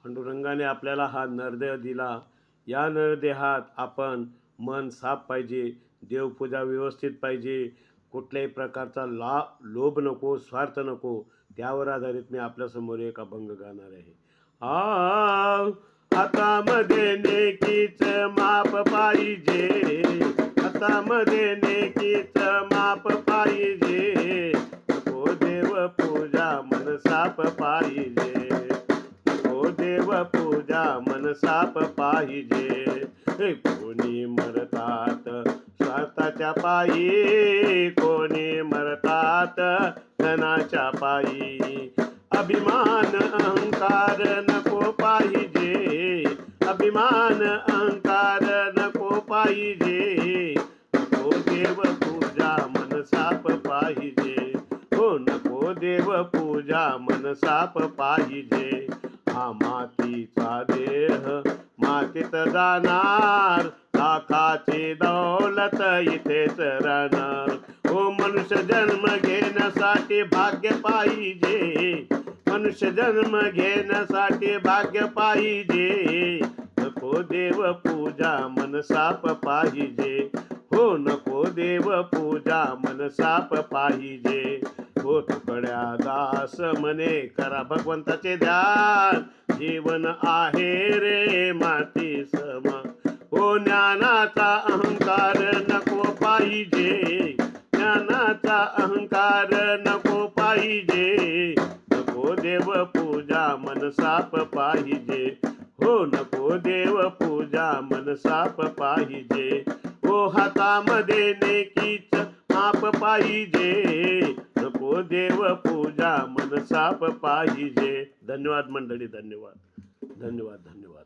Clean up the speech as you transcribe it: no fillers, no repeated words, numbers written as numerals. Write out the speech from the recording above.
पांडुरंगाने आपल्याला हा नरदेह दिला. या नरदेहात आपण मन साफ पाहिजे, देवपूजा व्यवस्थित पाहिजे, कुठल्याही प्रकारचा लोभ नको, स्वार्थ नको. त्यावर आधारित मी आपल्यासमोर एक अभंग गाणार आहे. हातामध्ये नेकीच माप पाहिजे, हातामध्ये नेकीच माप पाहिजे, नको देव पूजा मन साप पाहिजे, नको देव पूजा मन साप पाहिजे. कोणी मरतात स्वार्थाच्या पायी, कोणी मरतात धनाच्या पायी. अभिमान अहंकार नको पाहिजे, अभिमान अहंकार नको पाहिजे, नको देव पूजा मन साप पाहिजे, हो नको देव पूजा मन साप पाहिजे. हा मातीचा देह मातीत जाणार, लाखाची दौलत इथेच राहणार. हो मनुष्य जन्म घेण्यासाठी भाग्य पाहिजे, मनुष्य जन्म घेण्यासाठी भाग्य पाहिजे, नको देव पूजा मन साप पाहिजे, हो नको देव पूजा मन साप पाहिजे. हो तुकड्या दास म्हणे करा भगवंताचे ध्यान, जीवन आहे रे माती समा. हो ज्ञानाचा अहंकार नको पाहिजे, ज्ञानाचा अहंकार नको पाहिजे, नको देव पूजा मन साप पाहिजे, हो नको देव पूजा मन साप पाहिजे. हो हातामध्ये नेकीच माप पाहिजे, नको देव पूजा मन साप पाहिजे. धन्यवाद मंडळी, धन्यवाद धन्यवाद धन्यवाद.